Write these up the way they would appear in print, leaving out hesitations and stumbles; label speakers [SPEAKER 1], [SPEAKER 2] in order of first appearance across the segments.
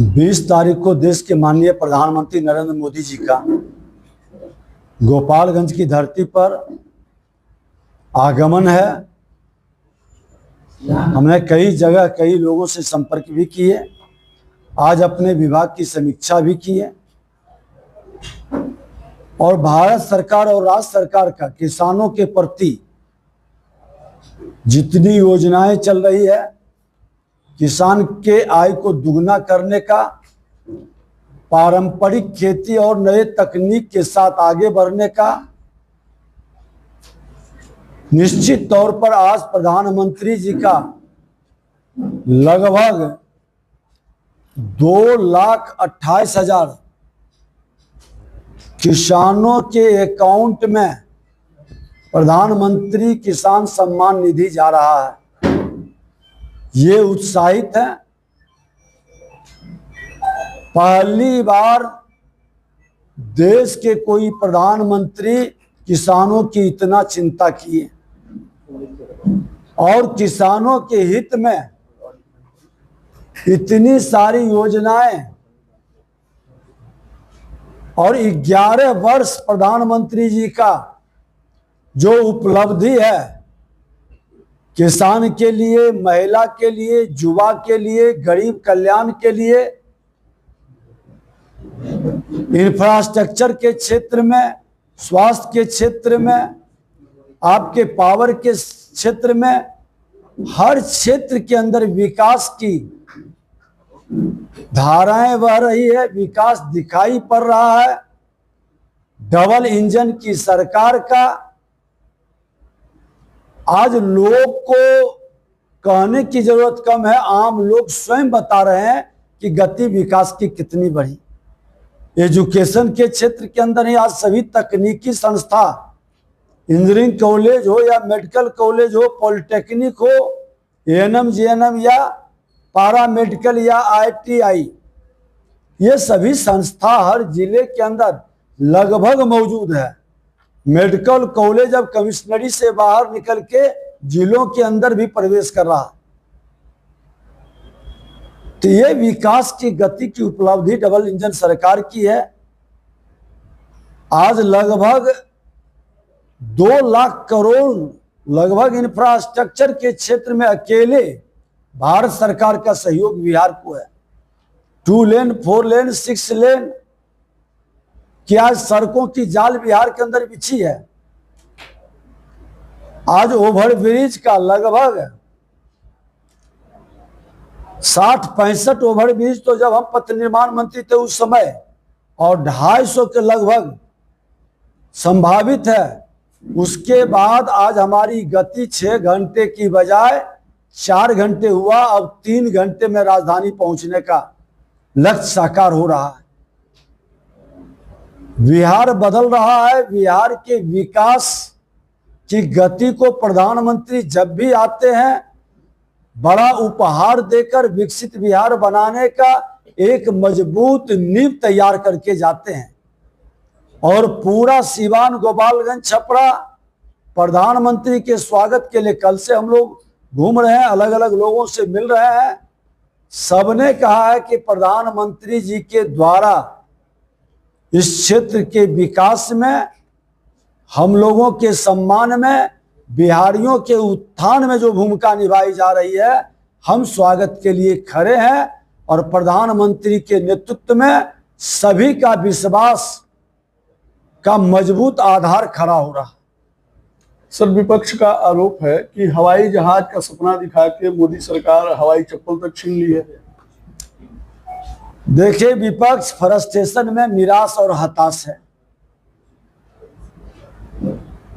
[SPEAKER 1] 20 तारीख को देश के माननीय प्रधानमंत्री नरेंद्र मोदी जी का गोपालगंज की धरती पर आगमन है। हमने कई जगह कई लोगों से संपर्क भी किए, आज अपने विभाग की समीक्षा भी की है और भारत सरकार और राज्य सरकार का किसानों के प्रति जितनी योजनाएं चल रही है, किसान के आय को दुगना करने का, पारंपरिक खेती और नए तकनीक के साथ आगे बढ़ने का, निश्चित तौर पर आज प्रधानमंत्री जी का लगभग 2,28,000 किसानों के अकाउंट में प्रधानमंत्री किसान सम्मान निधि जा रहा है। ये उत्साहित है। पहली बार देश के कोई प्रधानमंत्री किसानों की इतना चिंता किए और किसानों के हित में इतनी सारी योजनाएं और 11 वर्ष प्रधानमंत्री जी का जो उपलब्धि है, किसान के लिए, महिला के लिए, युवा के लिए, गरीब कल्याण के लिए, इंफ्रास्ट्रक्चर के क्षेत्र में, स्वास्थ्य के क्षेत्र में, आपके पावर के क्षेत्र में, हर क्षेत्र के अंदर विकास की धाराएं बह रही है, विकास दिखाई पड़ रहा है। डबल इंजन की सरकार का आज लोग को कहने की जरूरत कम है, आम लोग स्वयं बता रहे हैं कि गति विकास की कितनी बढ़ी। एजुकेशन के क्षेत्र के अंदर ही आज सभी तकनीकी संस्था, इंजीनियरिंग कॉलेज हो या मेडिकल कॉलेज हो, पॉलिटेक्निक हो, एएनएम जीएनएम या पारा मेडिकल या आईटीआई, ये सभी संस्था हर जिले के अंदर लगभग मौजूद है। मेडिकल कॉलेज अब कमिश्नरी से बाहर निकल के जिलों के अंदर भी प्रवेश कर रहा। तो ये विकास की गति की उपलब्धि डबल इंजन सरकार की है। आज लगभग 2 लाख करोड़ लगभग इंफ्रास्ट्रक्चर के क्षेत्र में अकेले भारत सरकार का सहयोग बिहार को है। 2 लेन, 4 लेन, 6 लेन कि आज सड़कों की जाल बिहार के अंदर बिछी है। आज ओवरब्रिज का लगभग 60-65 ओवरब्रिज तो जब हम पथ निर्माण मंत्री थे उस समय, और 250 के लगभग संभावित है। उसके बाद आज हमारी गति 6 घंटे की बजाय 4 घंटे हुआ। अब 3 घंटे में राजधानी पहुंचने का लक्ष्य साकार हो रहा है। बिहार बदल रहा है। बिहार के विकास की गति को प्रधानमंत्री जब भी आते हैं, बड़ा उपहार देकर विकसित बिहार बनाने का एक मजबूत नींव तैयार करके जाते हैं। और पूरा सीवान, गोपालगंज, छपरा प्रधानमंत्री के स्वागत के लिए कल से हम लोग घूम रहे हैं, अलग अलग लोगों से मिल रहे हैं। सबने कहा है कि प्रधानमंत्री जी के द्वारा इस क्षेत्र के विकास में, हम लोगों के सम्मान में, बिहारियों के उत्थान में जो भूमिका निभाई जा रही है, हम स्वागत के लिए खड़े हैं। और प्रधानमंत्री के नेतृत्व में सभी का विश्वास का मजबूत आधार खड़ा हो रहा।
[SPEAKER 2] सर, विपक्ष का आरोप है कि हवाई जहाज का सपना दिखा के मोदी सरकार हवाई चप्पल तक छीन ली है।
[SPEAKER 1] देखिए, विपक्ष फ्रस्ट्रेशन में निराश और हताश है।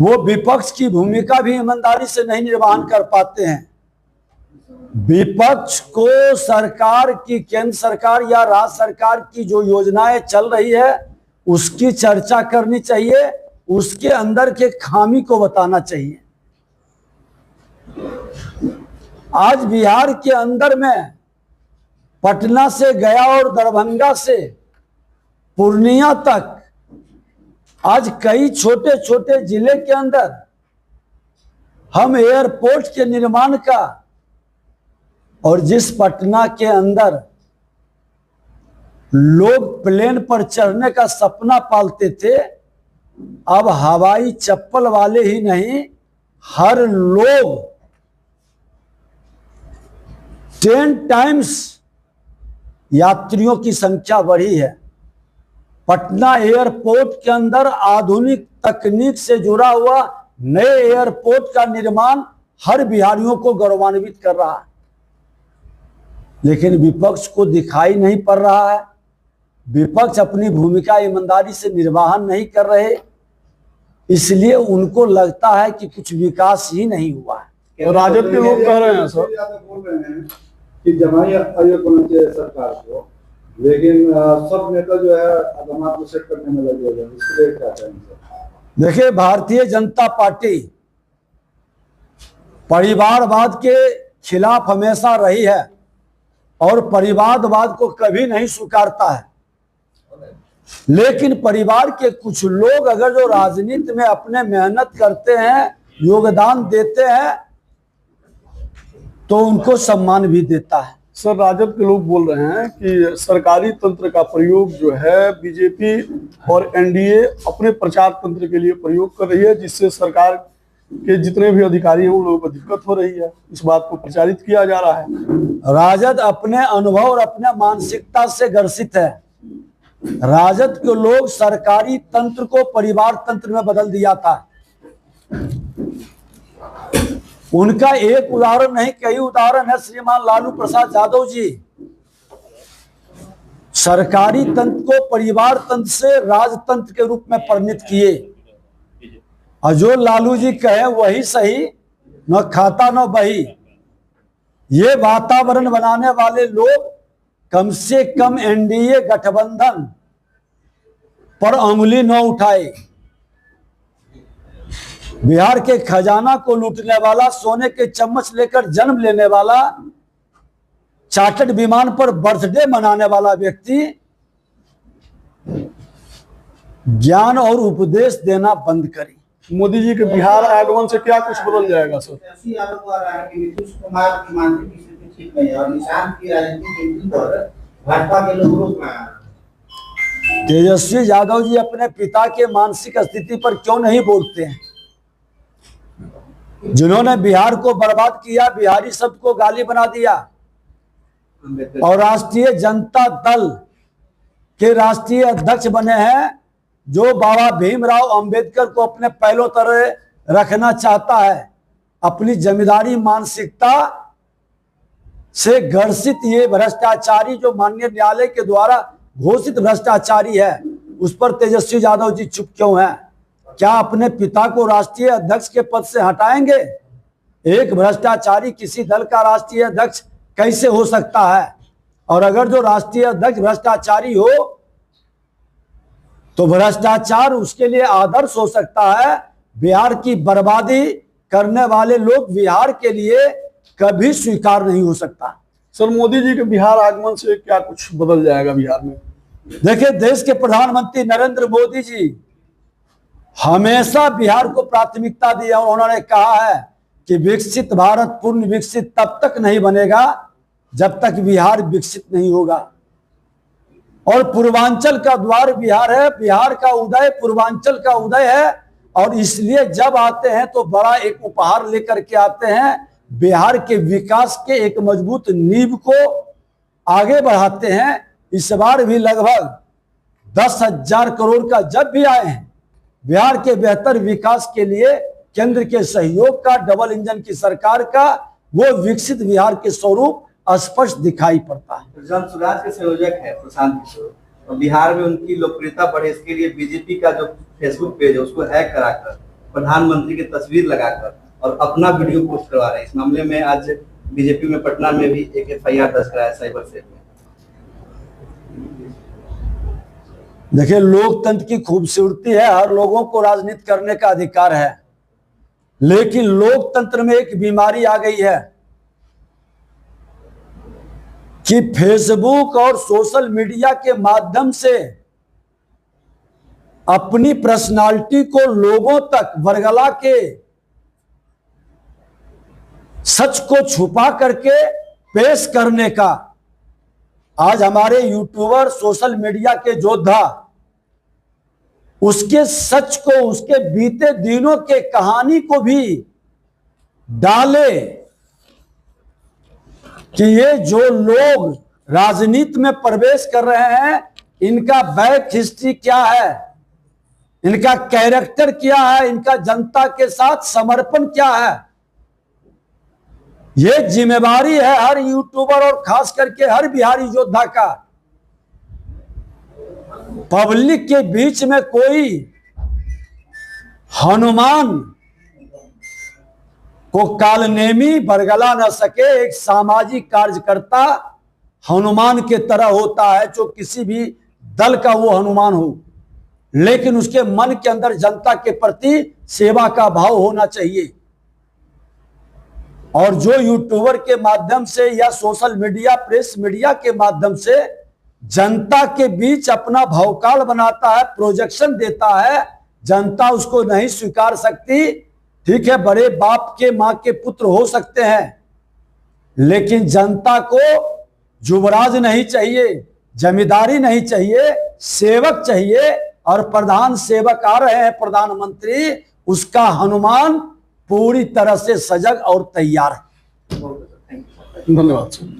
[SPEAKER 1] वो विपक्ष की भूमिका भी ईमानदारी से नहीं निर्वहन कर पाते हैं। विपक्ष को सरकार की, केंद्र सरकार या राज्य सरकार की जो योजनाएं चल रही है उसकी चर्चा करनी चाहिए, उसके अंदर के खामी को बताना चाहिए। आज बिहार के अंदर में पटना से गया और दरभंगा से पूर्णिया तक आज कई छोटे छोटे जिले के अंदर हम एयरपोर्ट के निर्माण का, और जिस पटना के अंदर लोग प्लेन पर चढ़ने का सपना पालते थे, अब हवाई चप्पल वाले ही नहीं, हर लोग 10 टाइम्स यात्रियों की संख्या बढ़ी है। पटना एयरपोर्ट के अंदर आधुनिक तकनीक से जुड़ा हुआ नए एयरपोर्ट का निर्माण हर बिहारियों को गौरवान्वित कर रहा है, लेकिन विपक्ष को दिखाई नहीं पड़ रहा है। विपक्ष अपनी भूमिका ईमानदारी से निर्वाहन नहीं कर रहे, इसलिए उनको लगता है कि कुछ विकास ही नहीं हुआ है।
[SPEAKER 2] राजद के लोग कह रहे हैं सर
[SPEAKER 3] बोल रहे हैं कि जमाई आयोग होना चाहिए सरकार को, लेकिन सब नेता जो है अदालत को सेट करने में लगे हुए हैं, इसके लिए क्या कहेंगे?
[SPEAKER 1] देखिए, भारतीय जनता पार्टी परिवारवाद के खिलाफ हमेशा रही है और परिवारवाद को कभी नहीं स्वीकारता है, लेकिन परिवार के कुछ लोग अगर जो राजनीति में अपने मेहनत करते हैं, योगदान देते हैं, तो उनको सम्मान भी देता है।
[SPEAKER 2] सर, राजद के लोग बोल रहे हैं कि सरकारी तंत्र का प्रयोग जो है बीजेपी और एनडीए अपने प्रचार तंत्र के लिए प्रयोग कर रही है, जिससे सरकार के जितने भी अधिकारी हैं उन लोगों को दिक्कत हो रही है। इस बात को प्रचारित किया जा रहा है।
[SPEAKER 1] राजद अपने अनुभव और अपने मानसिकता से ग्रसित है। राजद के लोग सरकारी तंत्र को परिवार तंत्र में बदल दिया था। उनका एक उदाहरण नहीं, कई उदाहरण है। श्रीमान लालू प्रसाद यादव जी सरकारी तंत्र को परिवार तंत्र से राजतंत्र के रूप में परिणत किए, और जो लालू जी कहे वही सही, न खाता न बही। ये वातावरण बनाने वाले लोग कम से कम एनडीए गठबंधन पर अंगुली न उठाए। बिहार के खजाना को लूटने वाला, सोने के चम्मच लेकर जन्म लेने वाला, चार्टर्ड विमान पर बर्थडे मनाने वाला व्यक्ति ज्ञान और उपदेश देना बंद करे।
[SPEAKER 2] मोदी जी के बिहार आगमन से क्या कुछ बदल जाएगा सर?
[SPEAKER 4] ऐसी आरोप आ रहा है कि नीतीश कुमार की मानसिक स्थिति ठीक नहीं है और निशान की राजनीति पर भाजपा के लोग रोक रहे हैं।
[SPEAKER 1] तेजस्वी यादव जी अपने पिता के मानसिक स्थिति पर क्यों नहीं बोलते हैं? जिन्होंने बिहार को बर्बाद किया, बिहारी शब्द को गाली बना दिया, और राष्ट्रीय जनता दल के राष्ट्रीय अध्यक्ष बने हैं, जो बाबा भीमराव अंबेडकर को अपने पैरों तरह रखना चाहता है। अपनी जमींदारी मानसिकता से ग्रसित ये भ्रष्टाचारी, जो माननीय न्यायालय के द्वारा घोषित भ्रष्टाचारी है, उस पर तेजस्वी यादव जी चुप क्यों हैं? क्या अपने पिता को राष्ट्रीय अध्यक्ष के पद से हटाएंगे? एक भ्रष्टाचारी किसी दल का राष्ट्रीय अध्यक्ष कैसे हो सकता है? और अगर जो राष्ट्रीय अध्यक्ष भ्रष्टाचारी हो तो भ्रष्टाचार उसके लिए आदर्श हो सकता है। बिहार की बर्बादी करने वाले लोग बिहार के लिए कभी स्वीकार नहीं हो सकता।
[SPEAKER 2] सर, मोदी जी के बिहार आगमन से क्या कुछ बदल जाएगा बिहार में?
[SPEAKER 1] देखिए, देश के प्रधानमंत्री नरेंद्र मोदी जी हमेशा बिहार को प्राथमिकता दी है, और उन्होंने कहा है कि विकसित भारत पूर्ण विकसित तब तक नहीं बनेगा जब तक बिहार विकसित नहीं होगा। और पूर्वांचल का द्वार बिहार है, बिहार का उदय पूर्वांचल का उदय है, और इसलिए जब आते हैं तो बड़ा एक उपहार लेकर के आते हैं। बिहार के विकास के एक मजबूत नींव को आगे बढ़ाते हैं। इस बार भी लगभग 10,000 करोड़ का जब भी आए हैं, बिहार के बेहतर विकास के लिए केंद्र के सहयोग का, डबल इंजन की सरकार का, वो विकसित बिहार के स्वरूप स्पष्ट दिखाई पड़ता है।
[SPEAKER 4] जन सुराज के संयोजक है प्रशांत किशोर, और बिहार में उनकी लोकप्रियता बढ़े इसके लिए बीजेपी का जो फेसबुक पेज है उसको हैक कराकर प्रधानमंत्री की तस्वीर लगाकर और अपना वीडियो पोस्ट करवा रहे हैं। इस मामले में आज बीजेपी में पटना में भी एक FIR दर्ज कराया साइबर सेल में।
[SPEAKER 1] देखिए, लोकतंत्र की खूबसूरती है, हर लोगों को राजनीति करने का अधिकार है, लेकिन लोकतंत्र में एक बीमारी आ गई है कि फेसबुक और सोशल मीडिया के माध्यम से अपनी पर्सनालिटी को लोगों तक बरगला के, सच को छुपा करके पेश करने का आज हमारे यूट्यूबर, सोशल मीडिया के योद्धा उसके सच को, उसके बीते दिनों के कहानी को भी डाले कि ये जो लोग राजनीति में प्रवेश कर रहे हैं इनका बैक हिस्ट्री क्या है, इनका कैरेक्टर क्या है, इनका जनता के साथ समर्पण क्या है। ये जिम्मेवारी है हर यूट्यूबर और खास करके हर बिहारी योद्धा का। पब्लिक के बीच में कोई हनुमान को कालनेमी बरगला न सके। एक सामाजिक कार्यकर्ता हनुमान के तरह होता है, जो किसी भी दल का वो हनुमान हो, लेकिन उसके मन के अंदर जनता के प्रति सेवा का भाव होना चाहिए। और जो यूट्यूबर के माध्यम से या सोशल मीडिया, प्रेस मीडिया के माध्यम से जनता के बीच अपना भौकाल बनाता है, प्रोजेक्शन देता है, जनता उसको नहीं स्वीकार सकती। ठीक है, बड़े बाप के मां के पुत्र हो सकते हैं, लेकिन जनता को युवराज नहीं चाहिए, जमींदारी नहीं चाहिए, सेवक चाहिए। और प्रधान सेवक आ रहे हैं प्रधानमंत्री, उसका हनुमान पूरी तरह से सजग और तैयार है।
[SPEAKER 2] धन्यवाद।